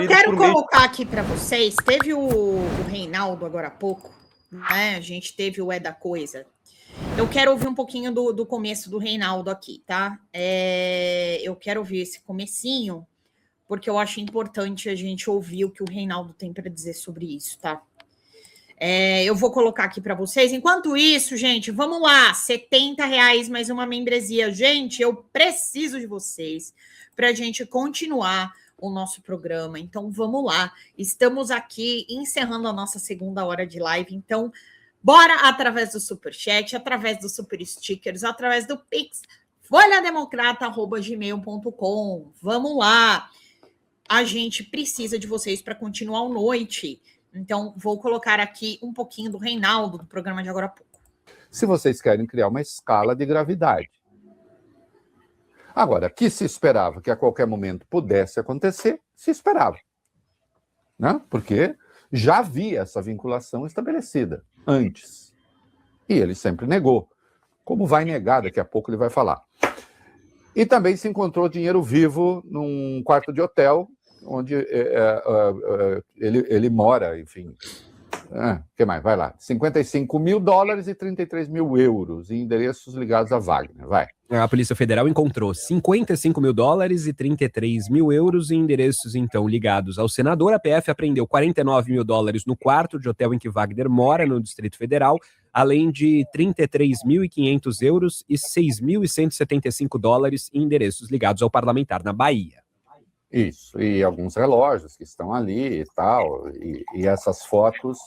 saídas por mês. Eu quero colocar aqui para vocês, teve o Reinaldo agora há pouco, né? A gente teve o É da Coisa. Eu quero ouvir um pouquinho do começo do Reinaldo aqui, tá? Eu quero ouvir esse comecinho, porque eu acho importante a gente ouvir o que o Reinaldo tem para dizer sobre isso, tá? Eu vou colocar aqui para vocês. Enquanto isso, gente, vamos lá. R$70 mais uma membresia. Gente, eu preciso de vocês para a gente continuar o nosso programa. Então, vamos lá. Estamos aqui encerrando a nossa segunda hora de live. Então, bora através do Superchat, através dos Super Stickers, através do Pix, folhademocrata@gmail.com. Vamos lá. A gente precisa de vocês para continuar a noite. Então, vou colocar aqui um pouquinho do Reinaldo, do programa de agora há pouco. Se vocês querem criar uma escala de gravidade. Agora, que se esperava que a qualquer momento pudesse acontecer, se esperava. Né? Porque já havia essa vinculação estabelecida antes. E ele sempre negou. Como vai negar, daqui a pouco ele vai falar. E também se encontrou dinheiro vivo num quarto de hotel, onde ele mora, enfim. O que mais? Vai lá. $55 mil e 33 mil euros em endereços ligados a Wagner. Vai. A Polícia Federal encontrou $55 mil e 33 mil euros em endereços, então, ligados ao senador. A PF apreendeu $49 mil no quarto de hotel em que Wagner mora, no Distrito Federal, além de 33.500 euros e $6.175 em endereços ligados ao parlamentar na Bahia. Isso, e alguns relógios que estão ali e tal, e essas fotos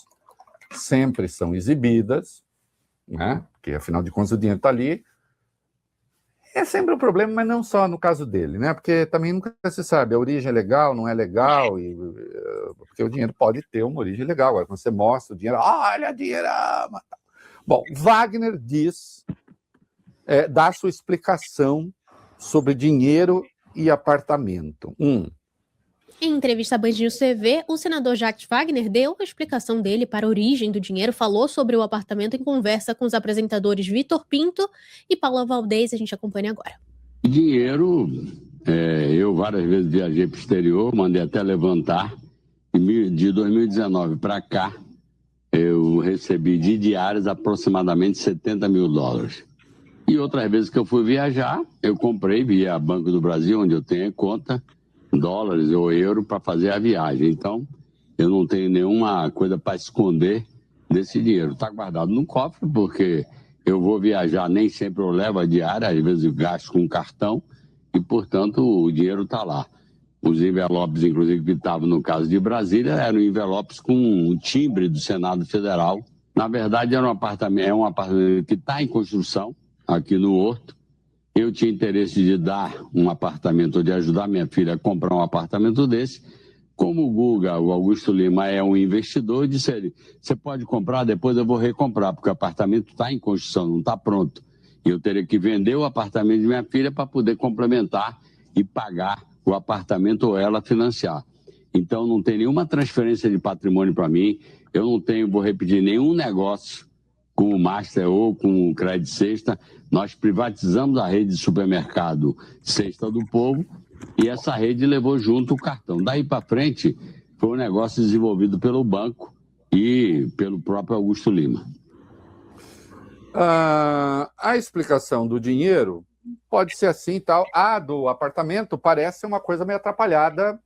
sempre são exibidas, né? Porque, afinal de contas, o dinheiro está ali. É sempre um problema, mas não só no caso dele, né? Porque também nunca se sabe, a origem é legal, não é legal, porque o dinheiro pode ter uma origem legal. Agora, quando você mostra o dinheiro, olha, dinheiro! Bom, Wagner dá sua explicação sobre dinheiro e apartamento. Em entrevista à Band News TV, o senador Jacques Wagner deu a explicação dele para a origem do dinheiro, falou sobre o apartamento em conversa com os apresentadores Vitor Pinto e Paula Valdez. A gente acompanha agora. Dinheiro, eu várias vezes viajei para o exterior, mandei até levantar. De 2019 para cá, eu recebi de diárias aproximadamente $70 mil. E outras vezes que eu fui viajar, eu comprei via Banco do Brasil, onde eu tenho conta, dólares ou euro para fazer a viagem. Então, eu não tenho nenhuma coisa para esconder desse dinheiro. Está guardado no cofre, porque eu vou viajar, nem sempre eu levo a diária, às vezes eu gasto com cartão, e, portanto, o dinheiro está lá. Os envelopes, inclusive, que estavam no caso de Brasília, eram envelopes com um timbre do Senado Federal. Na verdade, é um apartamento que está em construção, aqui no Horto. Eu tinha interesse de dar um apartamento, de ajudar minha filha a comprar um apartamento desse. Como o Guga, o Augusto Lima, é um investidor, eu disse a ele, você pode comprar, depois eu vou recomprar, porque o apartamento está em construção, não está pronto. E eu teria que vender o apartamento de minha filha para poder complementar e pagar o apartamento ou ela financiar. Então, não tem nenhuma transferência de patrimônio para mim, eu não tenho, vou repetir, nenhum negócio com o Master ou com o Crédito Sexta. Nós privatizamos a rede de supermercado Sexta do Povo e essa rede levou junto o cartão. Daí para frente, foi um negócio desenvolvido pelo banco e pelo próprio Augusto Lima. A explicação do dinheiro pode ser assim e tal. A do apartamento parece uma coisa meio atrapalhada.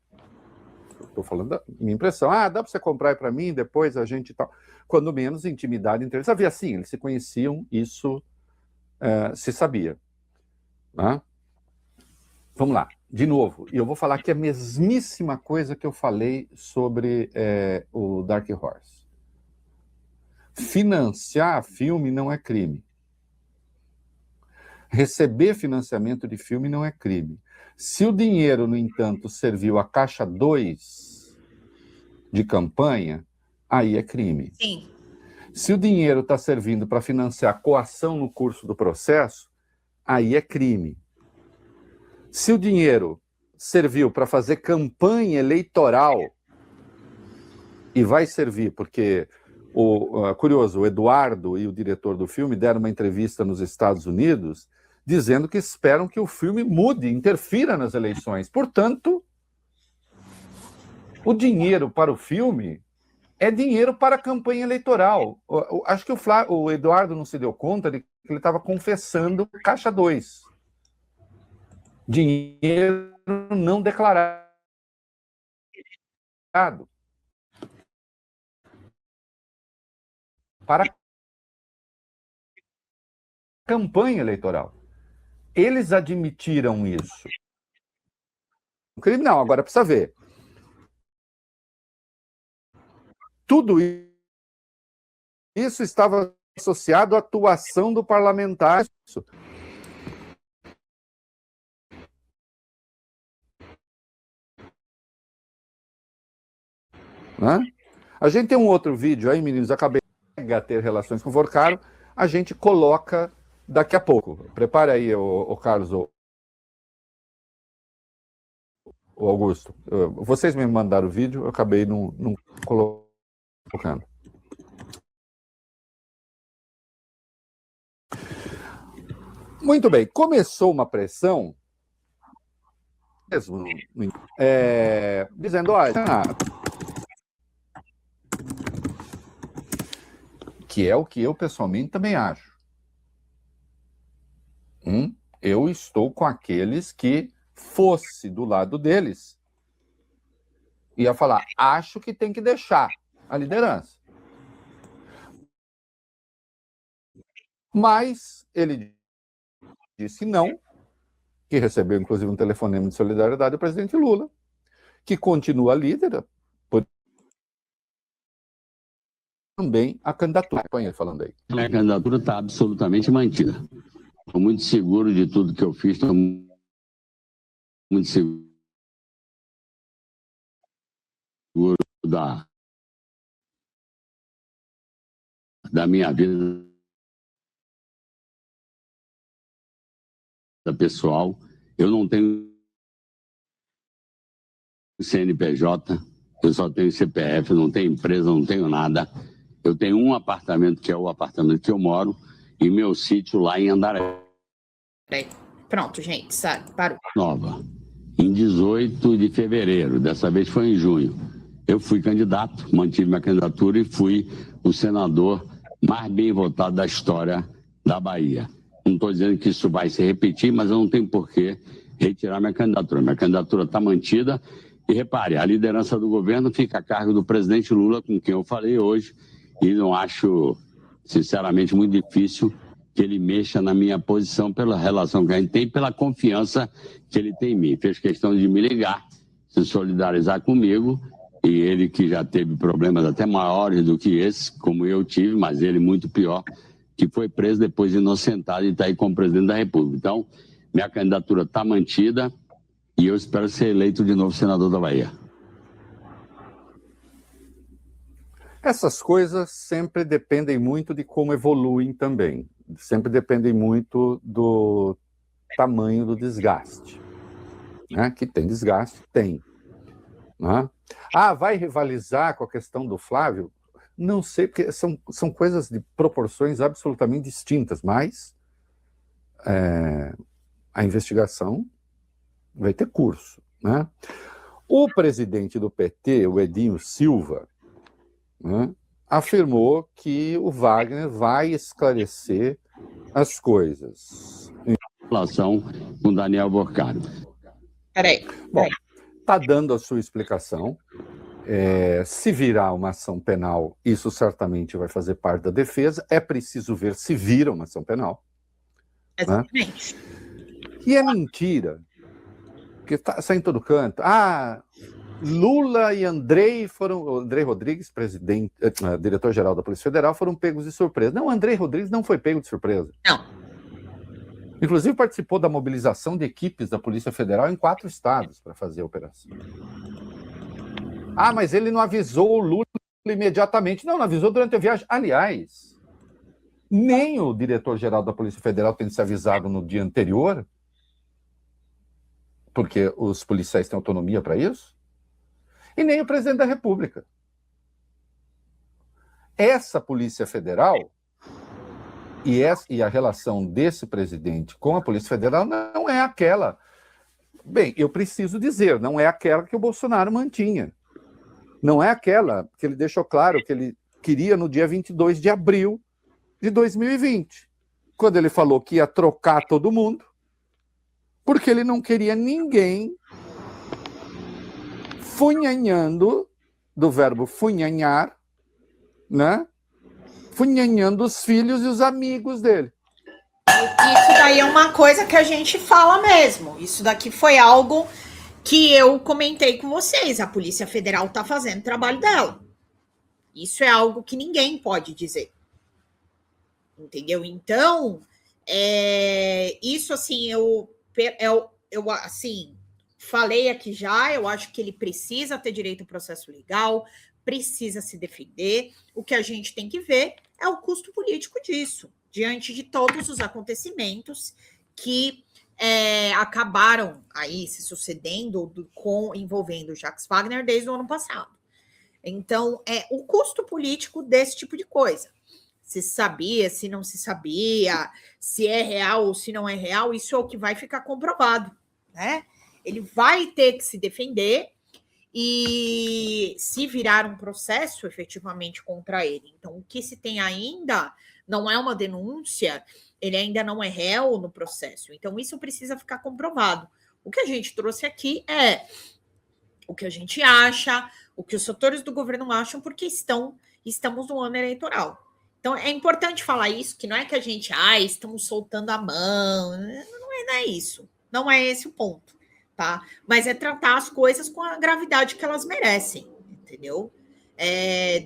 Estou falando da minha impressão. Dá para você comprar para mim, depois a gente tal. Quando menos, intimidade entre eles. Havia assim, eles se conheciam, isso se sabia. Né? Vamos lá, de novo. E eu vou falar aqui a mesmíssima coisa que eu falei sobre o Dark Horse. Financiar filme não é crime. Receber financiamento de filme não é crime. Se o dinheiro, no entanto, serviu a caixa 2 de campanha, aí é crime. Sim. Se o dinheiro está servindo para financiar coação no curso do processo, aí é crime. Se o dinheiro serviu para fazer campanha eleitoral, e vai servir, porque, curioso, o Eduardo e o diretor do filme deram uma entrevista nos Estados Unidos dizendo que esperam que o filme mude, interfira nas eleições. Portanto, O dinheiro para o filme é dinheiro para a campanha eleitoral. Acho que o Eduardo não se deu conta de que ele estava confessando caixa 2. Dinheiro não declarado. Para a campanha eleitoral. Eles admitiram isso. O crime não, agora precisa ver. Tudo isso estava associado à atuação do parlamentar. Né? A gente tem um outro vídeo aí, meninos, acabei de ter relações com o Vorcaro, a gente coloca daqui a pouco. Prepara aí, o Carlos, o Augusto. Vocês me mandaram o vídeo, eu acabei não colocando. Muito bem, começou uma pressão, mesmo, dizendo, olha, que é o que eu pessoalmente também acho. Eu estou com aqueles que fosse do lado deles, ia falar, acho que tem que deixar a liderança. Mas ele disse não, que recebeu inclusive um telefonema de solidariedade do presidente Lula, que continua líder, por também a candidatura. Põe ele falando aí. A candidatura está absolutamente mantida. Estou muito seguro de tudo que eu fiz, estou muito seguro da minha vida pessoal. Eu não tenho CNPJ, eu só tenho CPF, não tenho empresa, não tenho nada. Eu tenho um apartamento, que é o apartamento que eu moro, e meu sítio lá em Andaré. Pronto, gente, sabe? Parou. Nova. Em 18 de fevereiro, dessa vez foi em junho. Eu fui candidato, mantive minha candidatura e fui o senador mais bem votado da história da Bahia. Não estou dizendo que isso vai se repetir, mas eu não tenho por que retirar minha candidatura. Minha candidatura está mantida. E repare, a liderança do governo fica a cargo do presidente Lula, com quem eu falei hoje, e não acho, sinceramente, muito difícil que ele mexa na minha posição pela relação que a gente tem, pela confiança que ele tem em mim. Fez questão de me ligar, se solidarizar comigo, e ele que já teve problemas até maiores do que esse, como eu tive, mas ele muito pior, que foi preso depois de inocentado e está aí como presidente da República. Então, minha candidatura está mantida e eu espero ser eleito de novo senador da Bahia. Essas coisas sempre dependem muito de como evoluem também. Sempre dependem muito do tamanho do desgaste. Né? Que tem desgaste? Tem. Né? Vai rivalizar com a questão do Flávio? Não sei, porque são coisas de proporções absolutamente distintas, mas a investigação vai ter curso. Né? O presidente do PT, o Edinho Silva, né, afirmou que o Wagner vai esclarecer as coisas. Em relação com Daniel Vorcaro. Peraí. Bom, está dando a sua explicação. Se virar uma ação penal, isso certamente vai fazer parte da defesa. É preciso ver se vira uma ação penal. Exatamente. Né? E é mentira, porque sai em todo canto. Lula e Andrei Rodrigues, diretor-geral da Polícia Federal, foram pegos de surpresa. Não, Andrei Rodrigues não foi pego de surpresa. Não. Inclusive participou da mobilização de equipes da Polícia Federal em 4 estados para fazer a operação. Mas ele não avisou o Lula imediatamente. Não avisou durante a viagem. Aliás, nem o diretor-geral da Polícia Federal tem se avisado no dia anterior, porque os policiais têm autonomia para isso, e nem o presidente da República. Essa Polícia Federal e a relação desse presidente com a Polícia Federal não é aquela... Bem, eu preciso dizer, não é aquela que o Bolsonaro mantinha. Não é aquela que ele deixou claro que ele queria no dia 22 de abril de 2020, quando ele falou que ia trocar todo mundo, porque ele não queria ninguém funhanhando, do verbo funhanhar, né? Funhanhando os filhos e os amigos dele. Isso daí é uma coisa que a gente fala mesmo. Isso daqui foi algo que eu comentei com vocês. A Polícia Federal está fazendo o trabalho dela. Isso é algo que ninguém pode dizer. Entendeu? Então, isso assim, eu assim, falei aqui já, eu acho que ele precisa ter direito ao processo legal, precisa se defender. O que a gente tem que ver é o custo político disso, diante de todos os acontecimentos que acabaram aí se sucedendo envolvendo o Jacques Wagner desde o ano passado. Então, o custo político desse tipo de coisa. Se sabia, se não se sabia, se é real ou se não é real, isso é o que vai ficar comprovado, né? Ele vai ter que se defender e se virar um processo efetivamente contra ele. Então, o que se tem ainda não é uma denúncia, ele ainda não é réu no processo. Então, isso precisa ficar comprovado. O que a gente trouxe aqui é o que a gente acha, o que os setores do governo acham, porque estamos no ano eleitoral. Então, é importante falar isso, que não é que a gente, estamos soltando a mão, não é isso, não é esse o ponto, tá? Mas é tratar as coisas com a gravidade que elas merecem, entendeu?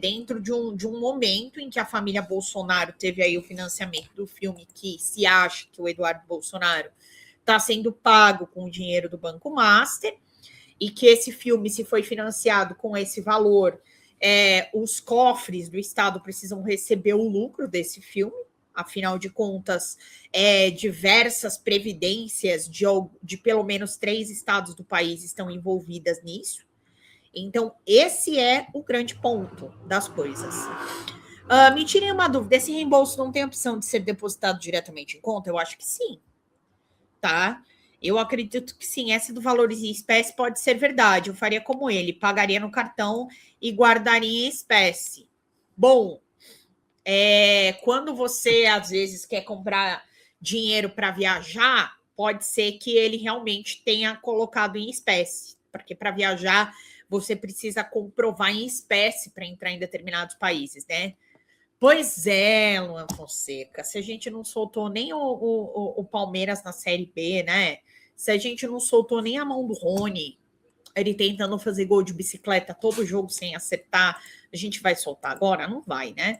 Dentro de um momento em que a família Bolsonaro teve aí o financiamento do filme, que se acha que o Eduardo Bolsonaro está sendo pago com o dinheiro do Banco Master, e que esse filme, se foi financiado com esse valor, os cofres do Estado precisam receber o lucro desse filme. Afinal de contas, diversas previdências de pelo menos 3 estados do país estão envolvidas nisso. Então, esse é o grande ponto das coisas. Me tirem uma dúvida, esse reembolso não tem opção de ser depositado diretamente em conta? Eu acho que sim, tá? Eu acredito que sim, essa do valores em espécie pode ser verdade. Eu faria como ele, pagaria no cartão e guardaria em espécie. Bom, quando você, às vezes, quer comprar dinheiro para viajar, pode ser que ele realmente tenha colocado em espécie, porque para viajar você precisa comprovar em espécie para entrar em determinados países, né? Pois é, Luan Fonseca, se a gente não soltou nem o Palmeiras na Série B, né? Se a gente não soltou nem a mão do Rony, ele tentando fazer gol de bicicleta todo jogo sem acertar, a gente vai soltar agora? Não vai, né?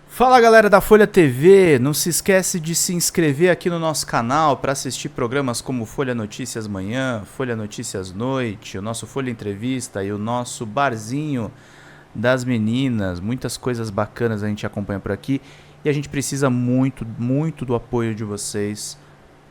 Fala, galera da Folha TV, não se esquece de se inscrever aqui no nosso canal para assistir programas como Folha Notícias Manhã, Folha Notícias Noite, o nosso Folha Entrevista e o nosso Barzinho das Meninas. Muitas coisas bacanas a gente acompanha por aqui e a gente precisa muito, muito do apoio de vocês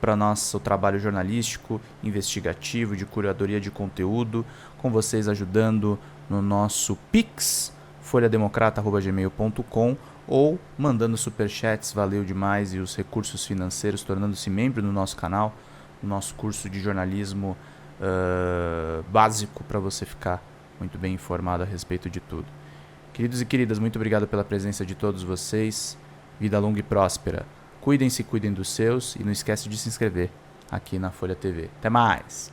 para nosso trabalho jornalístico, investigativo, de curadoria de conteúdo, com vocês ajudando no nosso Pix, folhademocrata@gmail.com, ou mandando superchats, valeu demais, e os recursos financeiros, tornando-se membro do nosso canal, no nosso curso de jornalismo básico, para você ficar muito bem informado a respeito de tudo. Queridos e queridas, muito obrigado pela presença de todos vocês. Vida longa e próspera. Cuidem-se, cuidem dos seus, e não esquece de se inscrever aqui na Folha TV. Até mais!